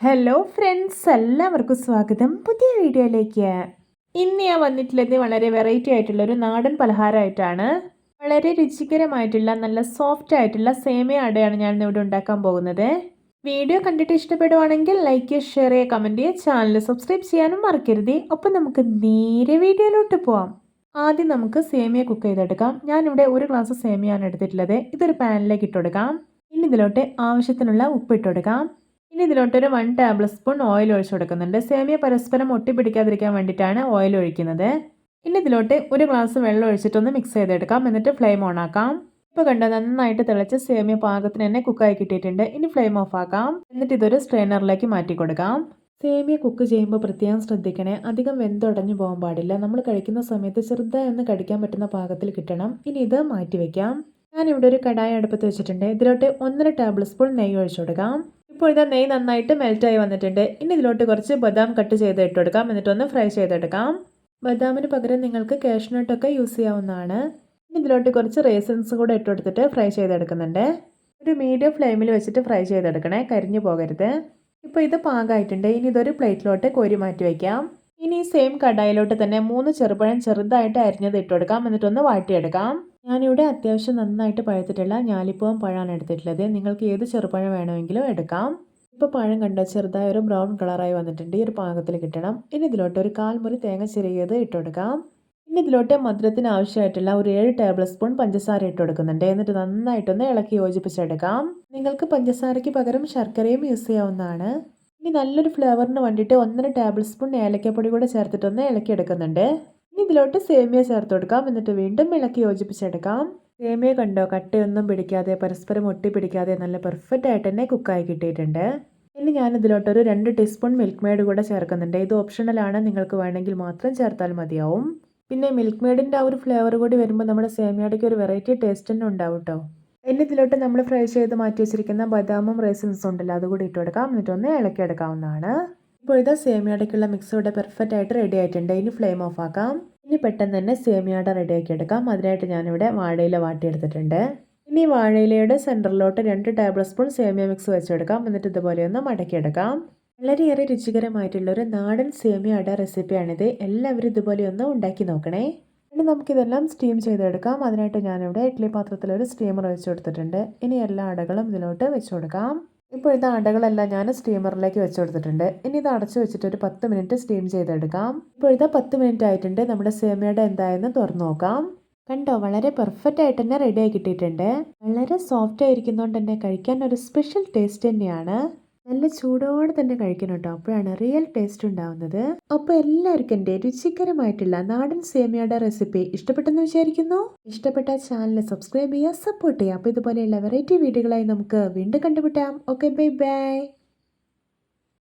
Hello friends, എല്ലാവർക്കും സ്വാഗതം പുതിയ വീഡിയോയിലേക്ക്. ഇന്ന് ഞാൻ വന്നിട്ടുള്ളത് വളരെ വെറൈറ്റി ആയിട്ടുള്ള ഒരു നാടൻ പലഹാരമായിട്ടാണ്. വളരെ രുചികരമായിട്ടുള്ള നല്ല സോഫ്റ്റ് ആയിട്ടുള്ള സേമിയ അടയാണ് ഞാൻ ഇവിടെ ഉണ്ടാക്കാൻ പോകുന്നത്. വീഡിയോ കണ്ടിട്ട് ഇഷ്ടപ്പെടുവാണെങ്കിൽ ലൈക്ക് ചെയ്യുക, ഷെയർ ചെയ്യുക, കമൻറ്റ് ചെയ്യുക, ചാനൽ സബ്സ്ക്രൈബ് ചെയ്യാനും മറക്കരുത്. അപ്പം നമുക്ക് നേരെ വീഡിയോയിലോട്ട് പോവാം. ആദ്യം നമുക്ക് സേമിയ കുക്ക് ചെയ്തെടുക്കാം. ഞാനിവിടെ ഒരു ഗ്ലാസ് സേമിയാണ് എടുത്തിട്ടുള്ളത്. ഇതൊരു പാനിലേക്ക് ഇട്ടുകൊടുക്കാം. ഇനി ഇതിലോട്ട് ആവശ്യത്തിനുള്ള ഉപ്പ് ഇട്ടുകൊടുക്കാം. ഇനി ഇതിലോട്ടൊരു 1 ടേബിൾ സ്പൂൺ ഓയിൽ ഒഴിച്ചു കൊടുക്കുന്നുണ്ട്. സേമിയ പരസ്പരം ഒട്ടിപ്പിടിക്കാതിരിക്കാൻ വേണ്ടിയിട്ടാണ് ഓയിൽ ഒഴിക്കുന്നത്. ഇനി ഇതിലോട്ട് ഒരു ഗ്ലാസ് വെള്ളം ഒഴിച്ചിട്ടൊന്ന് മിക്സ് ചെയ്തെടുക്കാം. എന്നിട്ട് ഫ്ലെയിം ഓൺ ആക്കാം. ഇപ്പോൾ കണ്ടോ, നന്നായിട്ട് തിളച്ച് സേമിയ പാകത്തിന് തന്നെ കുക്കായി കിട്ടിയിട്ടുണ്ട്. ഇനി ഫ്ലെയിം ഓഫ് ആക്കാം. എന്നിട്ട് ഇതൊരു സ്ട്രെയിനറിലേക്ക് മാറ്റി കൊടുക്കാം. സേമിയ കുക്ക് ചെയ്യുമ്പോൾ പ്രത്യേകം ശ്രദ്ധിക്കണേ, അധികം വെന്തുടഞ്ഞു പോകാൻ പാടില്ല. നമ്മൾ കഴിക്കുന്ന സമയത്ത് ചെറുതായി ഒന്ന് കടിക്കാൻ പറ്റുന്ന പാകത്തിൽ കിട്ടണം. ഇനി ഇത് മാറ്റി വയ്ക്കാം. ഞാനിവിടെ ഒരു കടായി അടുപ്പത്ത് വെച്ചിട്ടുണ്ട്. ഇതിലോട്ട് 1.5 ടേബിൾ സ്പൂൺ നെയ്യ് ഒഴിച്ചു കൊടുക്കാം. ഇപ്പോൾ ഇതാ നെയ്യ് നന്നായിട്ട് മെൽറ്റായി വന്നിട്ടുണ്ട്. ഇനി ഇതിലോട്ട് കുറച്ച് ബദാം കട്ട് ചെയ്ത് ഇട്ട് കൊടുക്കാം. എന്നിട്ടൊന്ന് ഫ്രൈ ചെയ്തെടുക്കാം. ബദാമിന് പകരം നിങ്ങൾക്ക് കാഷ്നട്ടൊക്കെ യൂസ് ചെയ്യാവുന്നതാണ്. ഇനി ഇതിലോട്ട് കുറച്ച് റേസിൻസ് കൂടെ ഇട്ട് കൊടുത്തിട്ട് ഫ്രൈ ചെയ്തെടുക്കുന്നുണ്ട്. ഒരു മീഡിയം ഫ്ലെയിമിൽ വെച്ചിട്ട് ഫ്രൈ ചെയ്തെടുക്കണേ, കരിഞ്ഞു പോകരുത്. ഇപ്പോൾ ഇത് പാകമായിട്ടുണ്ട്. ഇനി ഇതൊരു പ്ലേറ്റിലോട്ട് കോരി മാറ്റി വയ്ക്കാം. ഇനി ഈ സെയിം കടായിലോട്ട് തന്നെ 3 ചെറുപഴം ചെറുതായിട്ട് അരിഞ്ഞത് ഇട്ട് കൊടുക്കാം. എന്നിട്ടൊന്ന് വാട്ടിയെടുക്കാം. ഞാനിവിടെ അത്യാവശ്യം നന്നായിട്ട് പഴുത്തിട്ടുള്ള ഞാലിപ്പൂവൻ പഴമാണ് എടുത്തിട്ടുള്ളത്. നിങ്ങൾക്ക് ഏത് ചെറുപഴം വേണമെങ്കിലും എടുക്കാം. ഇപ്പോൾ പഴം കണ്ടോ, ചെറുതായ ഒരു ബ്രൗൺ കളറായി വന്നിട്ടുണ്ട്. ഈ ഒരു പാകത്തിൽ കിട്ടണം. ഇനി ഇതിലോട്ട് ഒരു 1/4 മുറി തേങ്ങ ചിരകിയത് ഇട്ട് കൊടുക്കാം. ഇനി ഇതിലോട്ട് മധുരത്തിന് ആവശ്യമായിട്ടുള്ള ഒരു 7 ടേബിൾ സ്പൂൺ പഞ്ചസാര ഇട്ട് കൊടുക്കുന്നുണ്ട്. എന്നിട്ട് നന്നായിട്ടൊന്ന് ഇളക്കി യോജിപ്പിച്ചെടുക്കാം. നിങ്ങൾക്ക് പഞ്ചസാരയ്ക്ക് പകരം ശർക്കരയും യൂസ് ചെയ്യാവുന്നതാണ്. ഇനി നല്ലൊരു ഫ്ലേവറിന് വേണ്ടിയിട്ട് 1.5 ടേബിൾ സ്പൂൺ ഏലക്കപ്പൊടി കൂടെ ചേർത്തിട്ടൊന്ന് ഇളക്കിയെടുക്കുന്നുണ്ട്. ഇനി ഇതിലോട്ട് സേമിയ ചേർത്ത് കൊടുക്കാം. എന്നിട്ട് വീണ്ടും ഇളക്കി യോജിപ്പിച്ചെടുക്കാം. സേമിയ കണ്ടോ, കട്ടയൊന്നും പിടിക്കാതെ പരസ്പരം ഒട്ടി പിടിക്കാതെ നല്ല പെർഫെക്റ്റ് ആയിട്ട് തന്നെ കുക്കായി കിട്ടിയിട്ടുണ്ട്. ഇനി ഞാൻ ഇതിലോട്ടൊരു 2 ടീസ്പൂൺ മിൽക്ക് മെയ്ഡ് കൂടെ ചേർക്കുന്നുണ്ട്. ഇത് ഓപ്ഷണലാണ്, നിങ്ങൾക്ക് വേണമെങ്കിൽ മാത്രം ചേർത്താൽ മതിയാവും. പിന്നെ മിൽക്ക് മെയ്ഡിൻ്റെ ആ ഒരു ഫ്ലേവർ കൂടി വരുമ്പോൾ നമ്മുടെ സേമിയയുടെക്ക് ഒരു വെറൈറ്റി ടേസ്റ്റ് തന്നെ ഉണ്ടാവും കേട്ടോ. ഇനി ഇതിലോട്ട് നമ്മൾ ഫ്രൈ ചെയ്ത് മാറ്റി വെച്ചിരിക്കുന്ന ബദാമും റേസിൻസും ഉണ്ടല്ലോ, അതുകൂടി ഇട്ട് കൊടുക്കാം. എന്നിട്ടൊന്ന് ഇളക്കിയെടുക്കാവുന്നതാണ്. ഇപ്പോൾ ഇതാ സേമിയയുടെക്കുള്ള മിക്സ് ഇവിടെ പെർഫെക്റ്റ് ആയിട്ട് റെഡി ആയിട്ടുണ്ട്. ഇനി ഫ്ലെയിം ഓഫ് ആക്കാം. ഇനി പെട്ടെന്ന് തന്നെ സേമിയയുടെ റെഡിയാക്കി എടുക്കാം. അതിനായിട്ട് ഞാനിവിടെ വാഴയില വാട്ടിയെടുത്തിട്ടുണ്ട്. ഇനി വാഴയിലയുടെ സെൻറ്ററിലോട്ട് 2 ടേബിൾ സ്പൂൺ സേമിയ മിക്സ് വെച്ചെടുക്കാം. എന്നിട്ട് ഇതുപോലെ ഒന്ന് മടക്കിയെടുക്കാം. വളരെയേറെ രുചികരമായിട്ടുള്ളൊരു നാടൻ സേമിയ അട റെസിപ്പിയാണിത്. എല്ലാവരും ഇതുപോലെ ഒന്ന് ഉണ്ടാക്കി നോക്കണേ. ഇനി നമുക്കിതെല്ലാം സ്റ്റീം ചെയ്തെടുക്കാം. അതിനായിട്ട് ഞാനിവിടെ ഇഡ്ഡലി പാത്രത്തിലൊരു സ്റ്റീമർ വെച്ച് കൊടുത്തിട്ടുണ്ട്. ഇനി എല്ലാ അടകളും ഇതിലോട്ട് വെച്ച് കൊടുക്കാം. ഇപ്പോൾ ഇത് അടകളെല്ലാം ഞാൻ സ്റ്റീമറിലേക്ക് വെച്ച് കൊടുത്തിട്ടുണ്ട്. ഇനി ഇത് അടച്ചു വെച്ചിട്ട് ഒരു 10 മിനിറ്റ് സ്റ്റീം ചെയ്തെടുക്കാം. ഇപ്പോൾ ഇത് 10 മിനിറ്റ് ആയിട്ടുണ്ട്. നമ്മുടെ സേമിയയുടെ എന്തായെന്ന് തുറന്നു നോക്കാം. കണ്ടോ, വളരെ പെർഫെക്റ്റ് ആയിട്ട് തന്നെ റെഡി ആയി കിട്ടിയിട്ടുണ്ട്. വളരെ സോഫ്റ്റ് ആയിരിക്കുന്നതുകൊണ്ട് തന്നെ കഴിക്കാൻ ഒരു സ്പെഷ്യൽ ടേസ്റ്റ് തന്നെയാണ്. നല്ല ചൂടോടെ തന്നെ കഴിക്കണം കേട്ടോ, അപ്പോഴാണ് റിയൽ ടേസ്റ്റ് ഉണ്ടാവുന്നത്. അപ്പോൾ എല്ലാവർക്കും എൻ്റെ രുചികരമായിട്ടുള്ള നാടൻ സേമിയയുടെ റെസിപ്പി ഇഷ്ടപ്പെട്ടെന്ന് വിചാരിക്കുന്നു. ഇഷ്ടപ്പെട്ട ചാനൽ സബ്സ്ക്രൈബ് ചെയ്യുക, സപ്പോർട്ട് ചെയ്യുക. അപ്പോൾ ഇതുപോലെയുള്ള വെറൈറ്റി വീഡിയോകളായി നമുക്ക് വീണ്ടും കണ്ടുമുട്ടാം. Okay, bye bye.